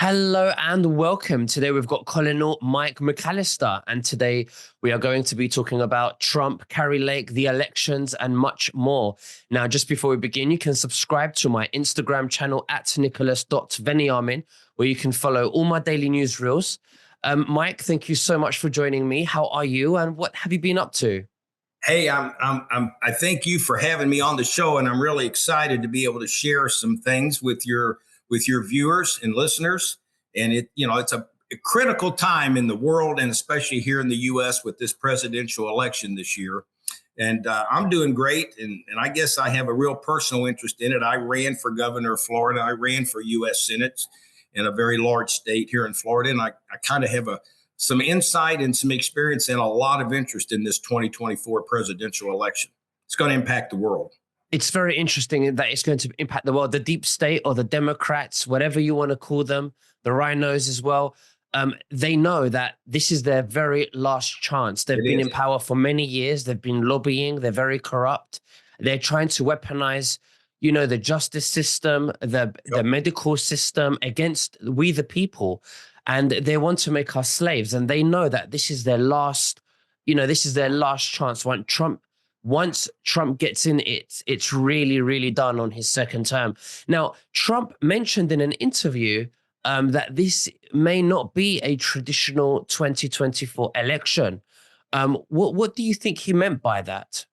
Hello and welcome. Today we've got Colonel Mike McCalister, and today we are going to be talking about Trump, Carrie Lake, the elections, and much more. Now, just before we begin, you can subscribe to my Instagram channel at nicholas.veniamin, where you can follow all my daily news reels. Mike, thank you so much for joining me. How are you, and what have you been up to? Hey, I thank you for having me on the show, and I'm really excited to be able to share some things with your viewers and listeners. And it's a critical time in the world, and especially here in the U.S. with this presidential election this year. And I'm doing great, and I guess I have a real personal interest in it. I ran for governor of Florida. I ran for U.S. Senate in a very large state here in Florida, and I kind of have some insight and some experience and a lot of interest in this 2024 presidential election. It's going to impact the world. It's very interesting that it's going to impact the world, the deep state or the Democrats, whatever you want to call them, the rhinos as well. They know that this is their very last chance. They've been in power for many years. They've been lobbying. They're very corrupt. They're trying to weaponize, the justice system, the medical system against we the people. And they want to make us slaves. And they know that this is their last, this is their last chance. Once Trump gets in, it's really, really done on his second term. Now, Trump mentioned in an interview that this may not be a traditional 2024 election. What do you think he meant by that?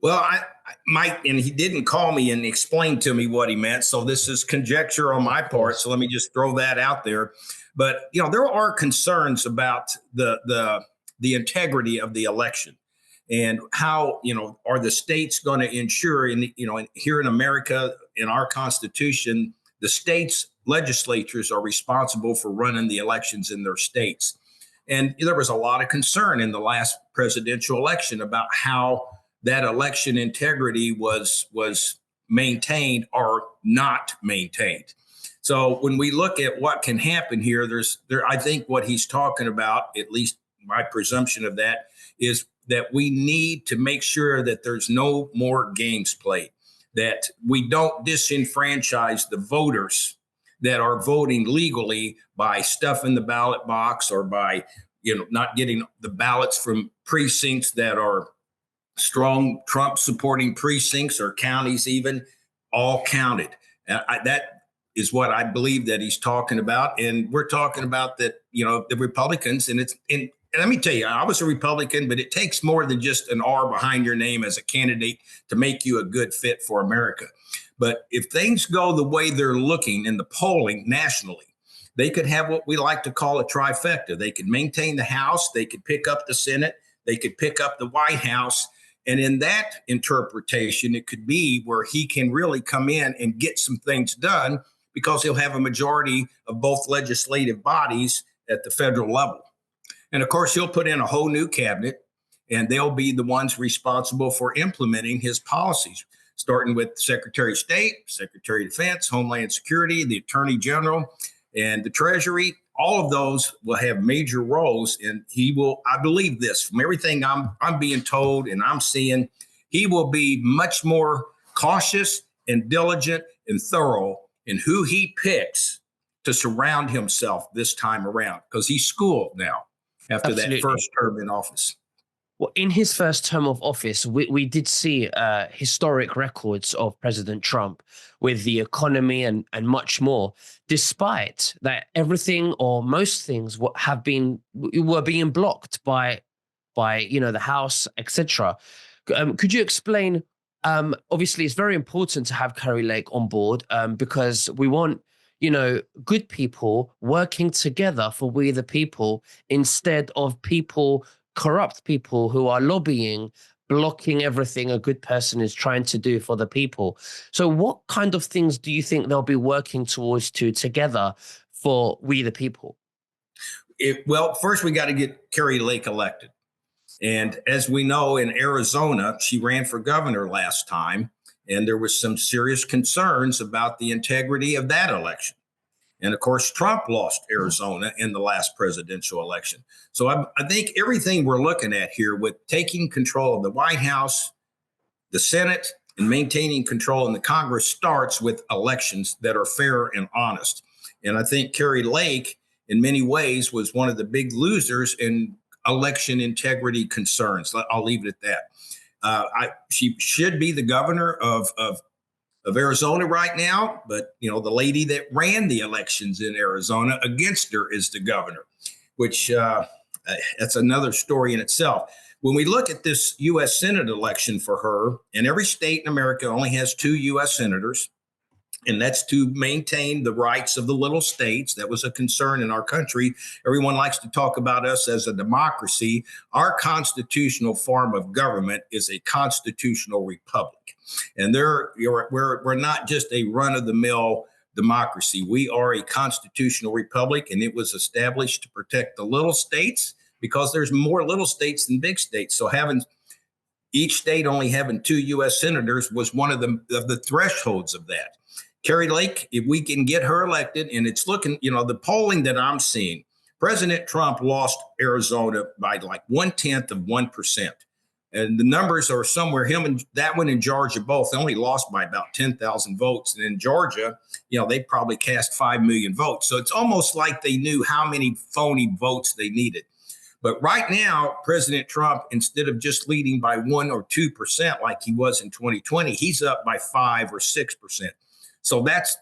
Well, I might, and he didn't call me and explain to me what he meant. So this is conjecture on my part. So let me just throw that out there. But there are concerns about the integrity of the election. And how, are the states going to ensure, here in America, in our Constitution, the states' legislatures are responsible for running the elections in their states. And there was a lot of concern in the last presidential election about how that election integrity was maintained or not maintained. So when we look at what can happen here, I think what he's talking about, at least my presumption of that, is that we need to make sure that there's no more games played, that we don't disenfranchise the voters that are voting legally by stuffing the ballot box or by, not getting the ballots from precincts that are strong Trump supporting precincts or counties, even all counted. That is what I believe that he's talking about. And we're talking about that, the Republicans, and let me tell you, I was a Republican, but it takes more than just an R behind your name as a candidate to make you a good fit for America. But if things go the way they're looking in the polling nationally, they could have what we like to call a trifecta. They could maintain the House, they could pick up the Senate, they could pick up the White House. And in that interpretation, it could be where he can really come in and get some things done because he'll have a majority of both legislative bodies at the federal level. And of course, he'll put in a whole new cabinet, and they'll be the ones responsible for implementing his policies, starting with Secretary of State, Secretary of Defense, Homeland Security, the Attorney General, and the Treasury. All of those will have major roles, and he will, I believe this, from everything I'm being told and I'm seeing, he will be much more cautious and diligent and thorough in who he picks to surround himself this time around, because he's schooled now after Absolutely. that first term in office. Well, in his first term of office, we did see historic records of President Trump with the economy and much more, despite that everything or most things were being blocked by the House, etc. Could you explain? Obviously, it's very important to have Carrie Lake on board because we want good people working together for we the people instead of corrupt people who are lobbying, blocking everything a good person is trying to do for the people. So what kind of things do you think they'll be working together for we the people? Well, first we got to get Carrie Lake elected. And as we know, in Arizona, she ran for governor last time, and there was some serious concerns about the integrity of that election. And of course, Trump lost Arizona in the last presidential election. So I think everything we're looking at here with taking control of the White House, the Senate, and maintaining control in the Congress starts with elections that are fair and honest. And I think Carrie Lake, in many ways, was one of the big losers in election integrity concerns. I'll leave it at that. She should be the governor of Arizona right now, but the lady that ran the elections in Arizona against her is the governor, which that's another story in itself. When we look at this U.S. Senate election for her, and every state in America only has 2 U.S. senators, and that's to maintain the rights of the little states. That was a concern in our country. Everyone likes to talk about us as a democracy. Our constitutional form of government is a constitutional republic. And we're not just a run-of-the-mill democracy. We are a constitutional republic, and it was established to protect the little states because there's more little states than big states. So having each state only having 2 U.S. senators was one of the thresholds of that. Carrie Lake, if we can get her elected, and it's looking, the polling that I'm seeing, President Trump lost Arizona by like 0.1%. And the numbers are somewhere, him and that one in Georgia both only lost by about 10,000 votes. And in Georgia, they probably cast 5 million votes. So it's almost like they knew how many phony votes they needed. But right now, President Trump, instead of just leading by 1 or 2% like he was in 2020, he's up by 5 or 6%. So that's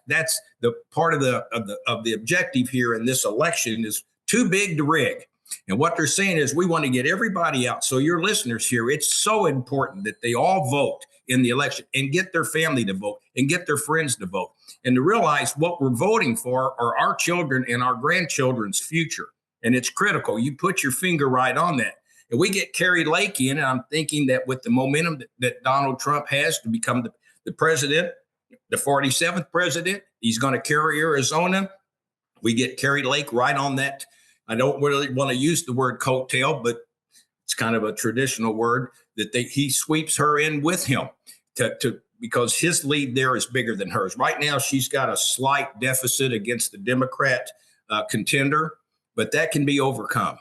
the part of the objective here in this election is too big to rig. And what they're saying is we want to get everybody out. So your listeners here, it's so important that they all vote in the election and get their family to vote and get their friends to vote and to realize what we're voting for are our children and our grandchildren's future. And it's critical. You put your finger right on that. And we get Carrie Lake in, and I'm thinking that with the momentum that Donald Trump has to become the president, the 47th president, he's going to carry Arizona. We get Carrie Lake right on that. I don't really want to use the word coattail, but it's kind of a traditional word that he sweeps her in with him because his lead there is bigger than hers. Right now, she's got a slight deficit against the Democrat contender, but that can be overcome.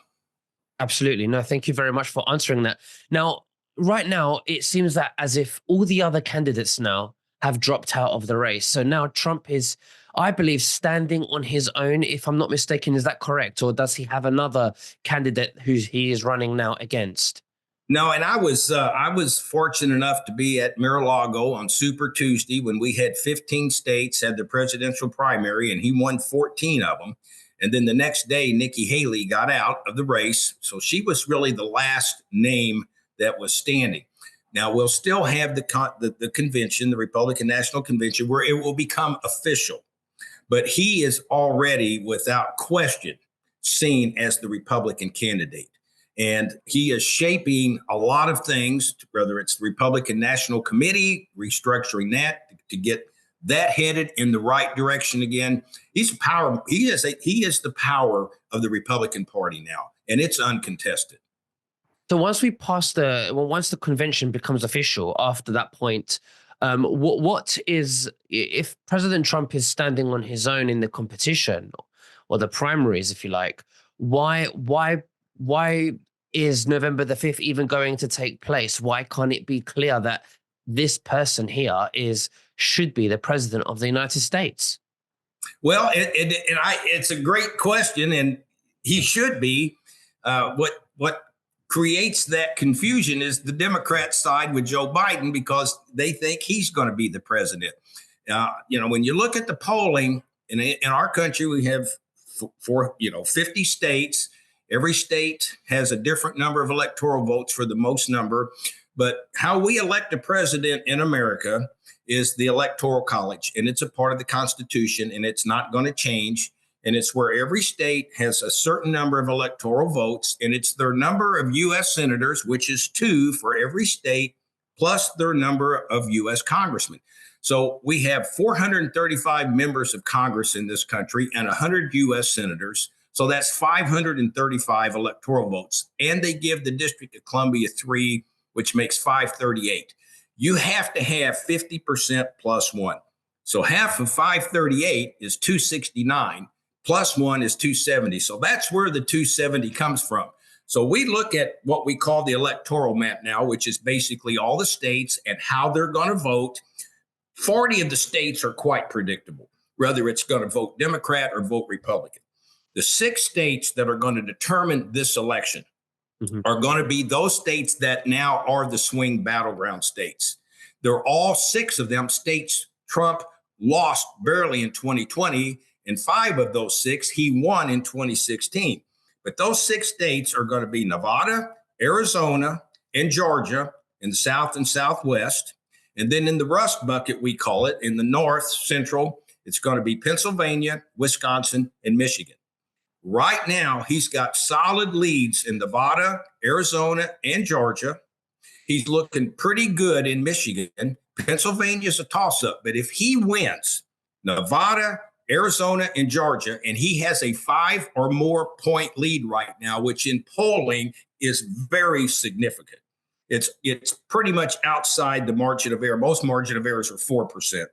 Absolutely. No, thank you very much for answering that. Now, right now, it seems that as if all the other candidates now have dropped out of the race. So now Trump is, I believe, standing on his own, if I'm not mistaken. Is that correct? Or does he have another candidate who he is running now against? No, and I was fortunate enough to be at Mar-a-Lago on Super Tuesday when we had 15 states had the presidential primary, and he won 14 of them. And then the next day, Nikki Haley got out of the race. So she was really the last name that was standing. Now, we'll still have the convention, the Republican National Convention, where it will become official. But he is already, without question, seen as the Republican candidate. And he is shaping a lot of things, whether it's the Republican National Committee, restructuring that to get that headed in the right direction again. He's power. He is the power of the Republican Party now, and it's uncontested. So once the convention becomes official, after that point, what is, if President Trump is standing on his own in the competition or the primaries, if you like, why is November the 5th even going to take place? Why can't it be clear that this person here should be the president of the United States? Well, it's a great question, and he should be. What creates that confusion is the Democrat side with Joe Biden because they think he's going to be the president. When you look at the polling in our country, we have 50 states. Every state has a different number of electoral votes for the most number. But how we elect a president in America is the Electoral College, and it's a part of the Constitution, and it's not going to change. And it's where every state has a certain number of electoral votes, and it's their number of U.S. senators, which is 2 for every state, plus their number of U.S. congressmen. So we have 435 members of Congress in this country and 100 U.S. senators. So that's 535 electoral votes. And they give the District of Columbia 3, which makes 538. You have to have 50% plus 1. So half of 538 is 269. Plus 1 is 270. So that's where the 270 comes from. So we look at what we call the electoral map now, which is basically all the states and how they're going to vote. 40 of the states are quite predictable. whether it's going to vote Democrat or vote Republican. The 6 states that are going to determine this election are going to be those states that now are the swing battleground states. They're all 6 of them states Trump lost barely in 2020, and 5 of those 6 he won in 2016. But those 6 states are going to be Nevada, Arizona, and Georgia in the South and Southwest. And then in the rust bucket, we call it, in the North Central, it's going to be Pennsylvania, Wisconsin, and Michigan. Right now, he's got solid leads in Nevada, Arizona, and Georgia. He's looking pretty good in Michigan. Pennsylvania's a toss-up, but if he wins Nevada, Arizona, and Georgia, and he has a 5 or more point lead right now, which in polling is very significant. It's pretty much outside the margin of error. Most margin of errors are 4%.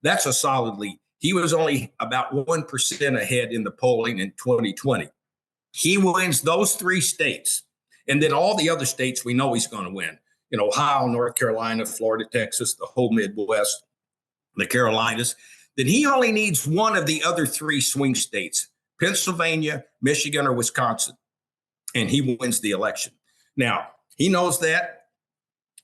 That's a solid lead. He was only about 1% ahead in the polling in 2020. He wins those 3 states, and then all the other states we know he's going to win. Ohio, North Carolina, Florida, Texas, the whole Midwest, the Carolinas. Then he only needs one of the other 3 swing states, Pennsylvania, Michigan, or Wisconsin, and he wins the election. Now, he knows that.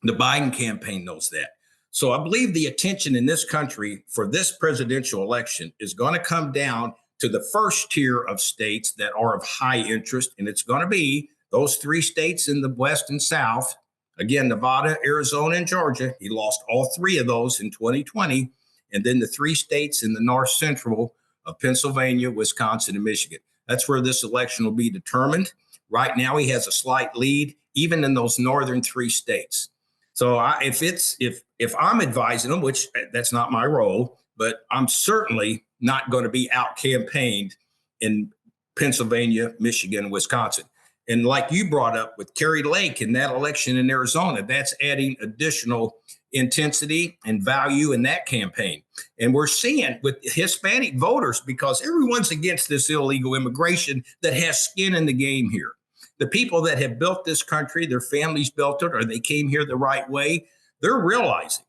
The Biden campaign knows that. So I believe the attention in this country for this presidential election is going to come down to the first tier of states that are of high interest, and it's going to be those 3 states in the West and South. Again, Nevada, Arizona, and Georgia. He lost all 3 of those in 2020. And then the 3 states in the North Central of Pennsylvania, Wisconsin, and Michigan. That's where this election will be determined. Right now, he has a slight lead, even in those northern 3 states. So if I'm advising him, which that's not my role, but I'm certainly not going to be out campaigned in Pennsylvania, Michigan, Wisconsin. And like you brought up with Kerry Lake in that election in Arizona, that's adding additional intensity and value in that campaign. And we're seeing with Hispanic voters, because everyone's against this illegal immigration that has skin in the game here. The people that have built this country, their families built it, or they came here the right way, they're realizing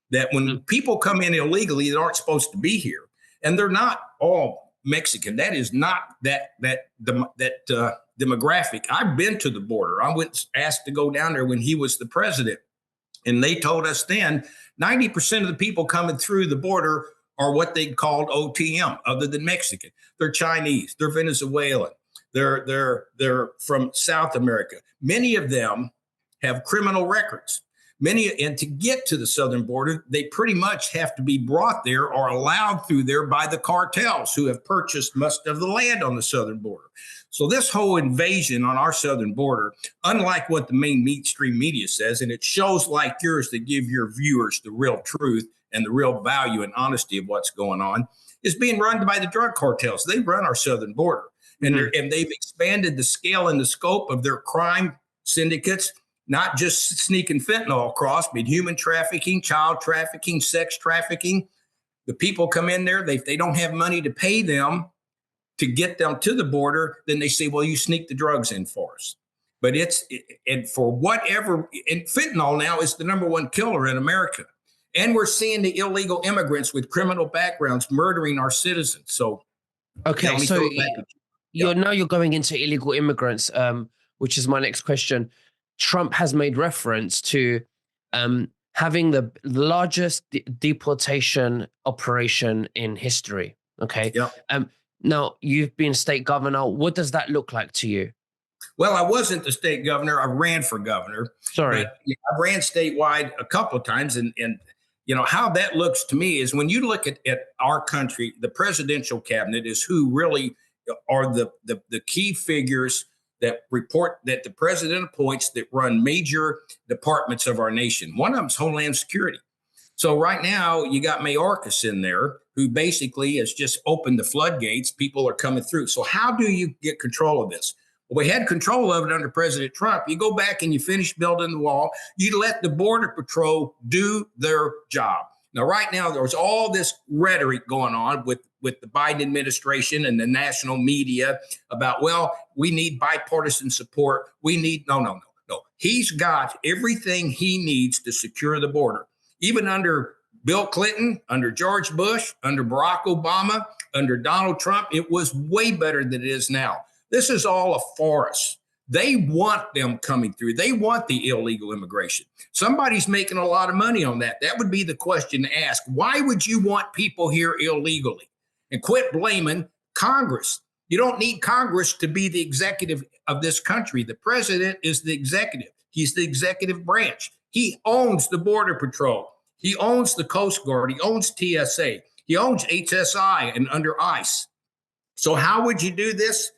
that when people come in illegally that aren't supposed to be here, and they're not all Mexican. That is not that demographic. I've been to the border. I was asked to go down there when he was the president, and they told us then 90% of the people coming through the border are what they called OTM, other than Mexican. They're Chinese. They're Venezuelan. They're from South America. Many of them have criminal records. And to get to the southern border, they pretty much have to be brought there or allowed through there by the cartels who have purchased most of the land on the southern border. So this whole invasion on our southern border, unlike what the main mainstream media says, and it shows like yours that give your viewers the real truth and the real value and honesty of what's going on, is being run by the drug cartels. They run our southern border. And they've expanded the scale and the scope of their crime syndicates, not just sneaking fentanyl across, but human trafficking, child trafficking, sex trafficking. The people come in there, they don't have money to pay them to get them to the border. Then they say, well, you sneak the drugs in for us. But and for whatever, and fentanyl now is the #1 killer in America. And we're seeing the illegal immigrants with criminal backgrounds murdering our citizens. So, okay, so you're going into illegal immigrants, which is my next question. Trump has made reference to having the largest deportation operation in history. Okay. Yeah. Now, you've been state governor. What does that look like to you? Well, I wasn't the state governor. I ran for governor. Sorry. But, I ran statewide a couple of times. And how that looks to me is when you look at our country, the presidential cabinet is who really are the key figures that report that the president appoints that run major departments of our nation. One of them is Homeland Security. So right now you got Mayorkas in there who basically has just opened the floodgates. People are coming through. So how do you get control of this? Well, we had control of it under President Trump. You go back and you finish building the wall. You let the Border Patrol do their job. Now, right now, there's all this rhetoric going on with the Biden administration and the national media about, well, we need bipartisan support. We need, no. He's got everything he needs to secure the border. Even under Bill Clinton, under George Bush, under Barack Obama, under Donald Trump, it was way better than it is now. This is all a farce. They want them coming through. They want the illegal immigration. Somebody's making a lot of money on that. That would be the question to ask. Why would you want people here illegally? And quit blaming Congress. You don't need Congress to be the executive of this country. The president is the executive. He's the executive branch. He owns the Border Patrol. He owns the Coast Guard. He owns TSA. He owns HSI and under ICE. So how would you do this?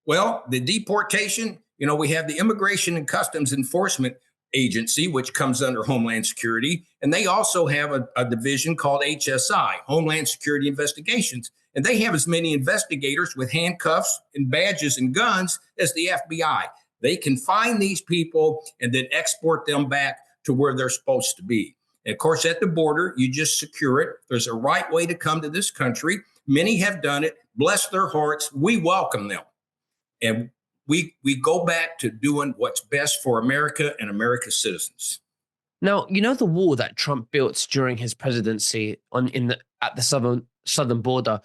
Well, the deportation, we have the Immigration and Customs Enforcement Agency, which comes under Homeland Security. And they also have a division called HSI, Homeland Security Investigations. And they have as many investigators with handcuffs and badges and guns as the FBI. They can find these people and then export them back to where they're supposed to be. And of course, at the border, you just secure it. There's a right way to come to this country. Many have done it. Bless their hearts. We welcome them. And we go back to doing what's best for America and America's citizens. Now, the wall that Trump built during his presidency at the southern border.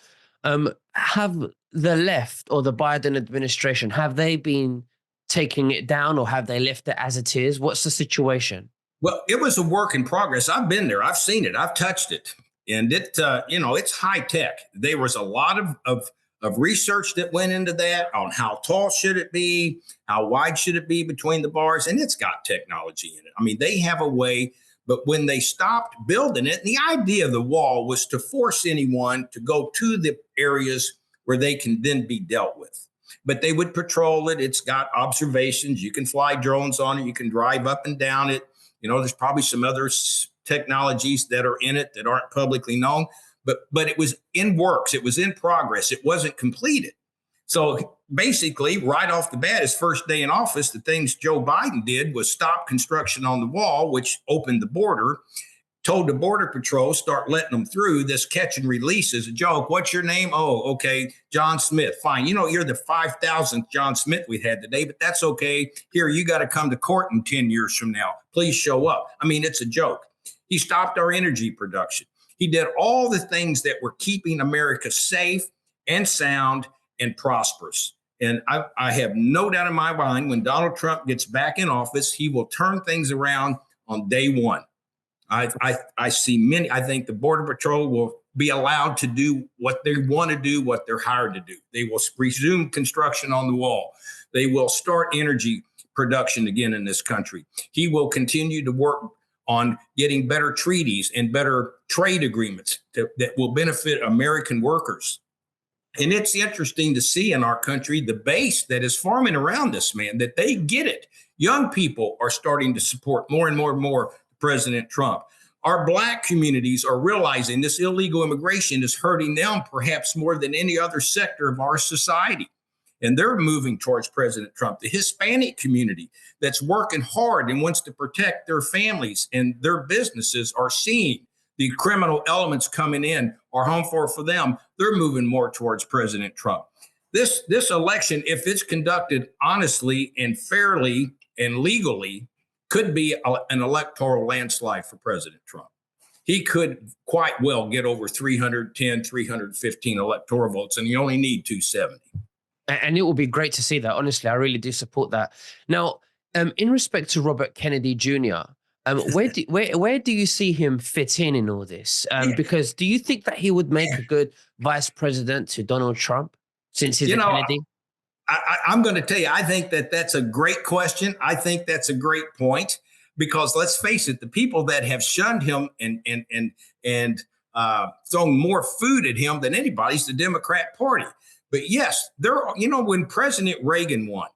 Have the left or the Biden administration, have they been taking it down or have they left it as it is? What's the situation? Well, it was a work in progress. I've been there. I've seen it. I've touched it. And it's high tech. There was a lot of research that went into that on how tall should it be, how wide should it be between the bars, and it's got technology in it. I mean, they have a way, but when they stopped building it, and the idea of the wall was to force anyone to go to the areas where they can then be dealt with. But they would patrol it. It's got observations. You can fly drones on it. You can drive up and down it. There's probably some other technologies that are in it that aren't publicly known. But it was in works. It was in progress. It wasn't completed. So basically, right off the bat, his first day in office, the things Joe Biden did was stop construction on the wall, which opened the border, told the Border Patrol, start letting them through. This catch and release is a joke. What's your name? Oh, okay, John Smith. Fine. You're the 5,000th John Smith we had today, but that's okay. Here, you got to come to court in 10 years from now. Please show up. I mean, it's a joke. He stopped our energy production. He did all the things that were keeping America safe and sound and prosperous. And I have no doubt in my mind when Donald Trump gets back in office, he will turn things around on day one. I see many. I think the Border Patrol will be allowed to do what they want to do, what they're hired to do. They will resume construction on the wall. They will start energy production again in this country. He will continue to work on getting better treaties and better trade agreements that will benefit American workers. And it's interesting to see in our country the base that is forming around this man, that they get it. Young people are starting to support more and more and more President Trump. Our Black communities are realizing this illegal immigration is hurting them perhaps more than any other sector of our society. And they're moving towards President Trump. The Hispanic community that's working hard and wants to protect their families and their businesses are seeing the criminal elements coming in are harmful for them. They're moving more towards President Trump. This election, if it's conducted honestly and fairly and legally, could be an electoral landslide for President Trump. He could quite well get over 310, 315 electoral votes, and you only need 270. And it will be great to see that. Honestly, I really do support that. Now, in respect to Robert Kennedy Jr., where do you see him fit in all this? Because do you think that he would make a good vice president to Donald Trump since he's a Kennedy? I'm going to tell you, I think that's a great question. I think that's a great point because let's face it, the people that have shunned him and thrown more food at him than anybody's the Democrat Party. But yes, when President Reagan won,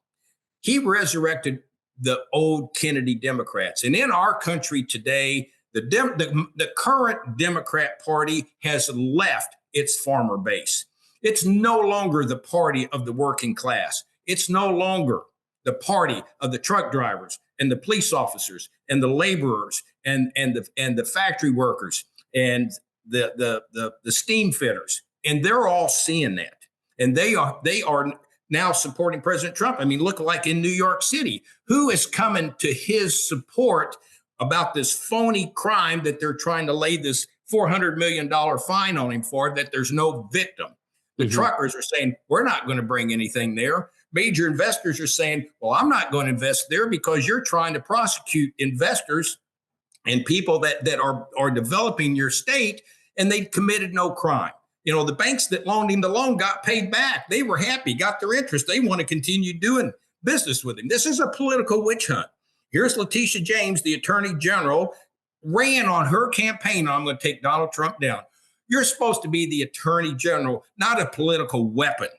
he resurrected the old Kennedy Democrats. And in our country today, the current Democrat Party has left its farmer base. It's no longer the party of the working class. It's no longer the party of the truck drivers and the police officers and the laborers and the factory workers and the steam fitters. And they're all seeing that. And they are now supporting President Trump. I mean, look like in New York City, who is coming to his support about this phony crime that they're trying to lay this $400 million fine on him for that. There's no victim. The truckers are saying, we're not going to bring anything there. Major investors are saying, well, I'm not going to invest there because you're trying to prosecute investors and people that are developing your state, and they committed no crime. The banks that loaned him the loan got paid back. They were happy, got their interest. They want to continue doing business with him. This is a political witch hunt. Here's Letitia James, the attorney general, ran on her campaign. I'm going to take Donald Trump down. You're supposed to be the attorney general, not a political weapon.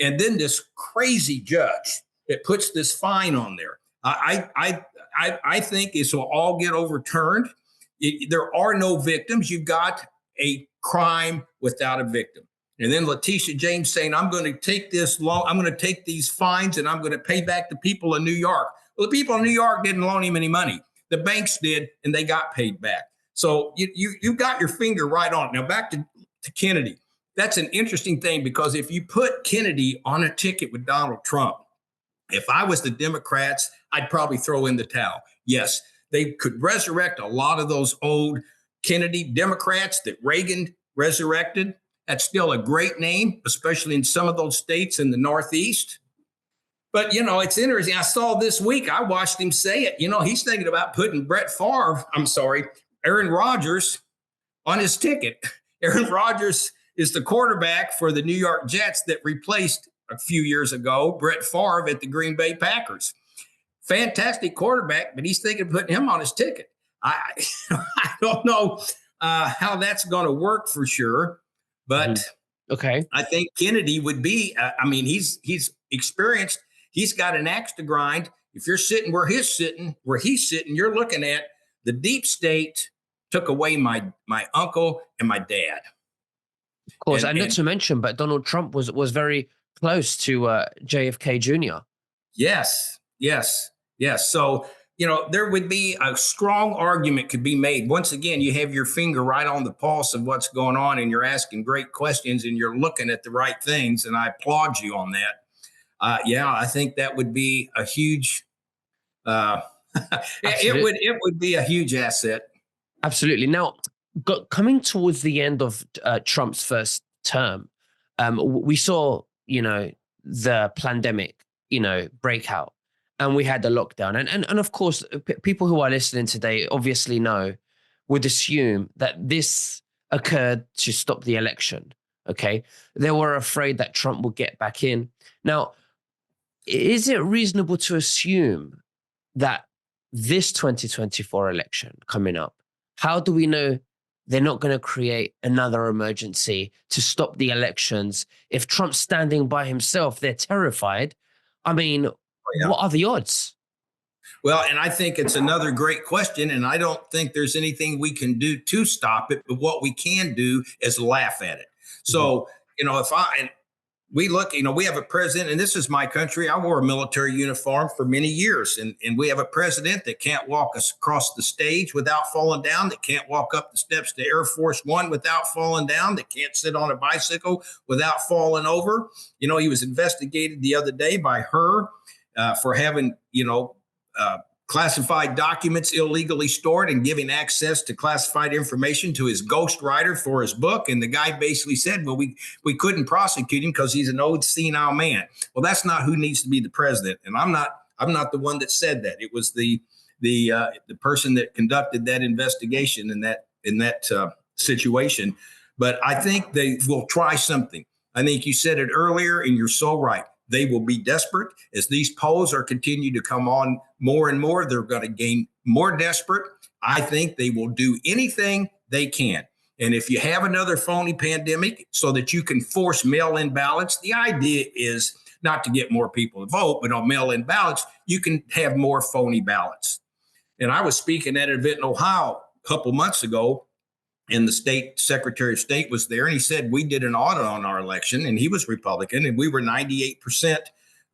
And then this crazy judge that puts this fine on there. I think this will all get overturned. There are no victims. You've got a crime without a victim. And then Letitia James saying, I'm going to take this loan, I'm going to take these fines, and I'm going to pay back the people of New York. Well, the people in New York didn't loan him any money. The banks did, and they got paid back. So you got your finger right on it. Now back to Kennedy. That's an interesting thing, because if you put Kennedy on a ticket with Donald Trump, if I was the Democrats, I'd probably throw in the towel. Yes, they could resurrect a lot of those old Kennedy Democrats that Reagan resurrected. That's still a great name, especially in some of those states in the Northeast. But, it's interesting. I saw this week, I watched him say it. He's thinking about putting Aaron Rodgers on his ticket. Aaron Rodgers is the quarterback for the New York Jets that replaced a few years ago Brett Favre at the Green Bay Packers. Fantastic quarterback, but he's thinking of putting him on his ticket. I don't know how that's going to work for sure, but okay, I think Kennedy would be. He's experienced. He's got an axe to grind. If you're sitting where he's sitting, you're looking at the deep state took away my uncle and my dad. Of course, and not to mention, but Donald Trump was very close to JFK Jr. Yes. So, there would be a strong argument could be made. Once again, you have your finger right on the pulse of what's going on, and you're asking great questions, and you're looking at the right things, and I applaud you on that. I think that would be a huge, it would be a huge asset. Absolutely. Now, coming towards the end of Trump's first term, we saw, the pandemic, breakout, and we had the lockdown. And of course, people who are listening today obviously would assume that this occurred to stop the election. Okay. They were afraid that Trump would get back in. Now, is it reasonable to assume that this 2024 election coming up, how do we know they're not going to create another emergency to stop the elections? If Trump's standing by himself, they're terrified. What are the odds? Well, and I think it's another great question, and I don't think there's anything we can do to stop it, but what we can do is laugh at it. So, we look, we have a president, and this is my country. I wore a military uniform for many years, and we have a president that can't walk us across the stage without falling down, that can't walk up the steps to Air Force One without falling down, that can't sit on a bicycle without falling over. He was investigated the other day by her for having, classified documents illegally stored and giving access to classified information to his ghostwriter for his book. And the guy basically said, well, we couldn't prosecute him because he's an old senile man. Well, that's not who needs to be the president. And I'm not the one that said that. It was the person that conducted that investigation in that situation. But I think they will try something. I think you said it earlier, and you're so right. They will be desperate as these polls are continue to come on more and more. They're going to gain more desperate. I think they will do anything they can. And if you have another phony pandemic so that you can force mail-in ballots, the idea is not to get more people to vote, but on mail-in ballots, you can have more phony ballots. And I was speaking at an event in Ohio a couple months ago, and the state secretary of state was there, and he said, we did an audit on our election, and he was Republican, and we were 98%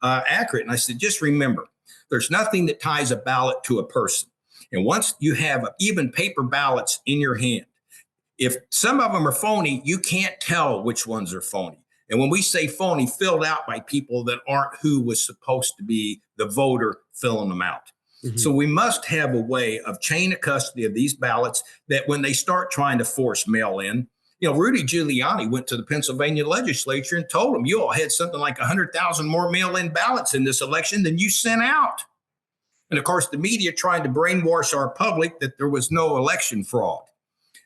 accurate. And I said, just remember, there's nothing that ties a ballot to a person. And once you have even paper ballots in your hand, if some of them are phony, you can't tell which ones are phony. And when we say phony, filled out by people that aren't who was supposed to be the voter filling them out. So we must have a way of chain of custody of these ballots that when they start trying to force mail in, Rudy Giuliani went to the Pennsylvania legislature and told them, you all had something like 100,000 more mail-in ballots in this election than you sent out. And of course, the media tried to brainwash our public that there was no election fraud.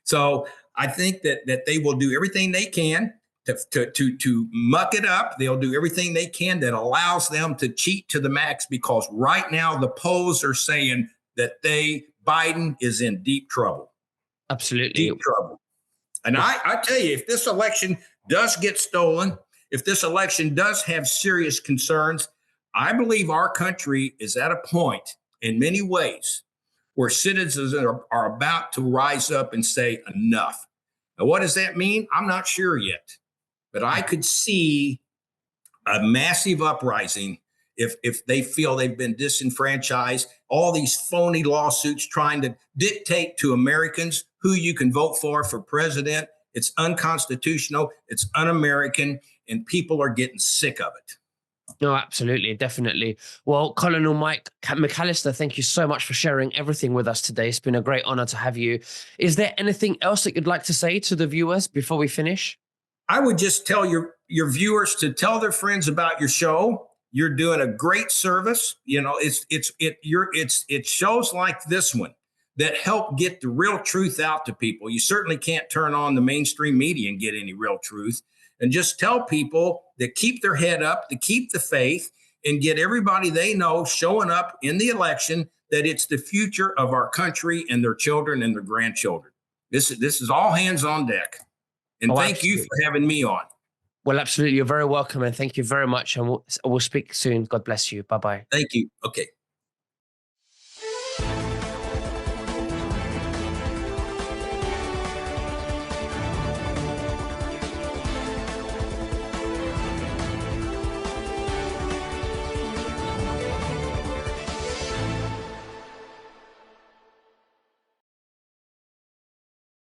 So I think that they will do everything they can to muck it up. They'll do everything they can that allows them to cheat to the max, because right now the polls are saying that Biden is in deep trouble. Absolutely. Deep trouble. And I tell you, if this election does get stolen, if this election does have serious concerns, I believe our country is at a point in many ways where citizens are about to rise up and say enough. Now, what does that mean? I'm not sure yet, but I could see a massive uprising if they feel they've been disenfranchised, all these phony lawsuits trying to dictate to Americans who you can vote for president. It's unconstitutional, it's un-American, and people are getting sick of it. No, absolutely, definitely. Well, Colonel Mike McCalister, thank you so much for sharing everything with us today. It's been a great honor to have you. Is there anything else that you'd like to say to the viewers before we finish? I would just tell your viewers to tell their friends about your show. You're doing a great service. It's shows like this one that help get the real truth out to people. You certainly can't turn on the mainstream media and get any real truth. And just tell people to keep their head up, to keep the faith, and get everybody they know showing up in the election, that it's the future of our country and their children and their grandchildren. This is all hands on deck. And thank you for having me on. Well, absolutely. You're very welcome. And thank you very much. And we'll speak soon. God bless you. Bye-bye. Thank you. Okay.